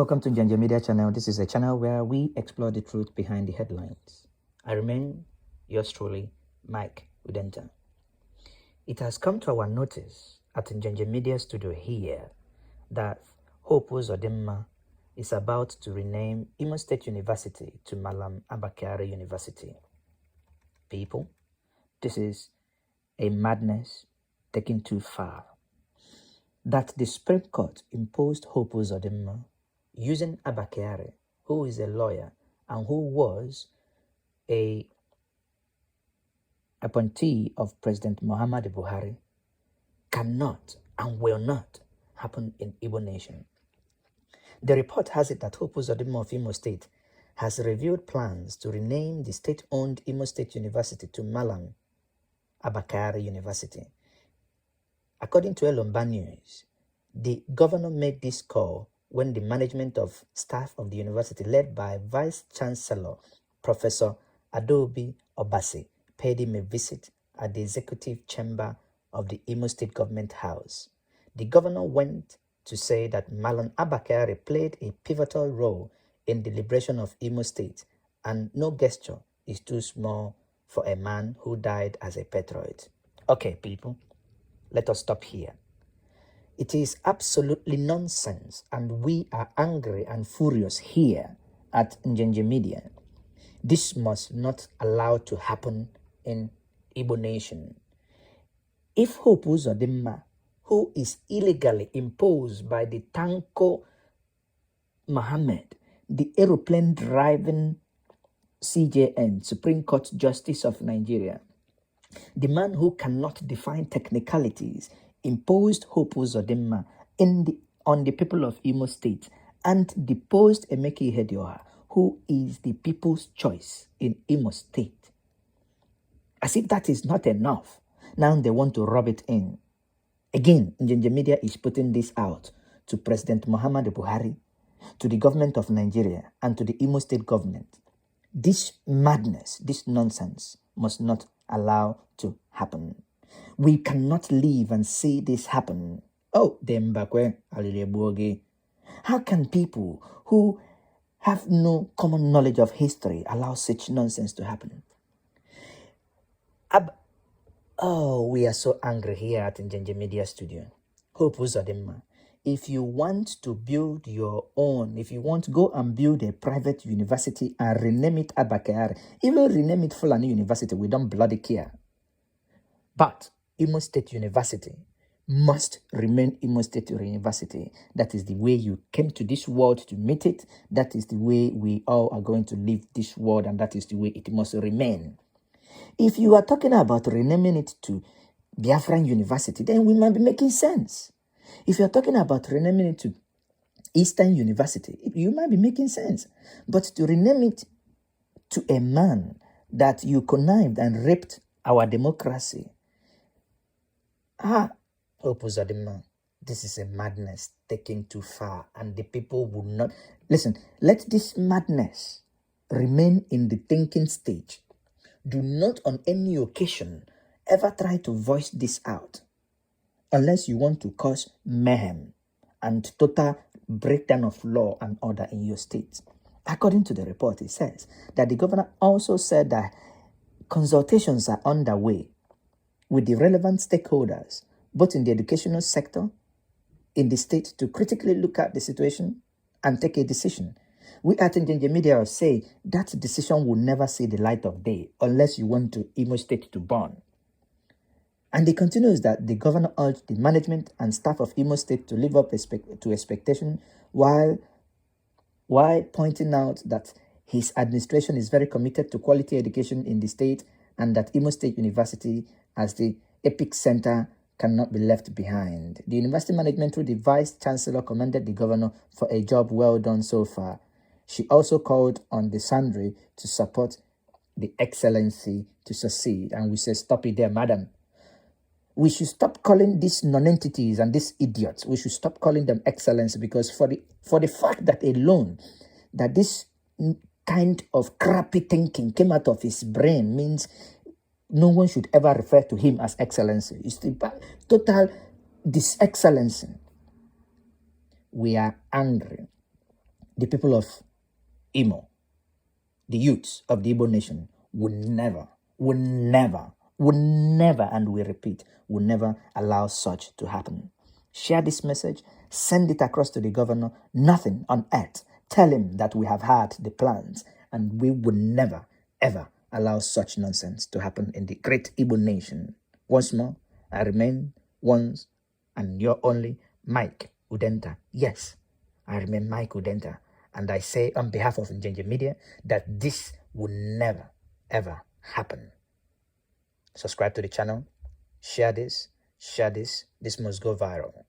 Welcome to Njenje Media Channel. This is a channel where we explore the truth behind the headlines. I remain yours truly, Mike Udenta. It has come to our notice at Njenje Media Studio here that Hope Uzodimma is about to rename Imo State University to Mallam Abba Kyari University. People, this is a madness taken too far. That the Supreme Court imposed Hope Uzodimma using Abba Kyari, who is a lawyer and who was a appointee of President Muhammadu Buhari, cannot and will not happen in Igbo nation. The report has it that Hope Uzodimma of Imo State has revealed plans to rename the state-owned Imo State University to Mallam Abba Kyari University. According to Elomba News, the governor made this call when the management of staff of the university, led by Vice-Chancellor Professor Adaobi Obasi, paid him a visit at the executive chamber of the Imo State Government House. The governor went to say that Mallam Abba Kyari played a pivotal role in the liberation of Imo State, and no gesture is too small for a man who died as a patriot. Okay, people, let us stop here. It is absolutely nonsense, and we are angry and furious here at Njenje Media. This must not allow to happen in Igbo nation. If Hope Uzodimma, who is illegally imposed by the Tanko Mohammed, the aeroplane-driving CJN, Supreme Court Justice of Nigeria, the man who cannot define technicalities, imposed Hope Uzodimma on the people of Imo State and deposed Emeka Ihedioha, who is the people's choice in Imo State. As if that is not enough, now they want to rub it in. Again, Njenje Media is putting this out to President Muhammadu Buhari, to the government of Nigeria, and to the Imo State government. This madness, this nonsense must not allow to happen. We cannot live and see this happen. Oh, Dembakwe Alileboge. How can people who have no common knowledge of history allow such nonsense to happen? We are so angry here at Njenje Media Studio. Hope Uzodimma, if you want to build your own, if you want to go and build a private university and rename it Abba Kyari, even rename it Fulani University, we don't bloody care. But Imo State University must remain Imo State University. That is the way you came to this world to meet it. That is the way we all are going to leave this world, and that is the way it must remain. If you are talking about renaming it to Biafran University, then we might be making sense. If you're talking about renaming it to Eastern University, you might be making sense. But to rename it to a man that you connived and raped our democracy, Hope Uzodimma, this is a madness taken too far, and the people will not... Listen, let this madness remain in the thinking stage. Do not on any occasion ever try to voice this out, unless you want to cause mayhem and total breakdown of law and order in your state. According to the report, it says that the governor also said that consultations are underway with the relevant stakeholders, both in the educational sector, in the state, to critically look at the situation and take a decision. We at Njenje Media say that decision will never see the light of day unless you want to Imo State to burn. And it continues that the governor urged the management and staff of Imo State to live up to expectation while pointing out that his administration is very committed to quality education in the state, and that Imo State University, as the epic center, cannot be left behind. The university management, through the Vice-Chancellor, commended the governor for a job well done so far. She also called on the Sandre to support the excellency to succeed. And we say, stop it there, madam. We should stop calling these non-entities and these idiots, we should stop calling them excellency, because for the fact that alone, that this kind of crappy thinking came out of his brain means no one should ever refer to him as excellency. It's the total disexcellency. We are angry. the people of Imo, the youths of the Igbo nation, will never, and we repeat, will never allow such to happen. Share this message, send it across to the governor. Nothing on earth. Tell him that we have had the plans and we will never, ever allow such nonsense to happen in the great Igbo nation. Once more, I remain once and your only Mike Udenta. Yes, I remain Mike Udenta. And I say on behalf of Njenje Media that this will never, ever happen. Subscribe to the channel. Share this. This must go viral.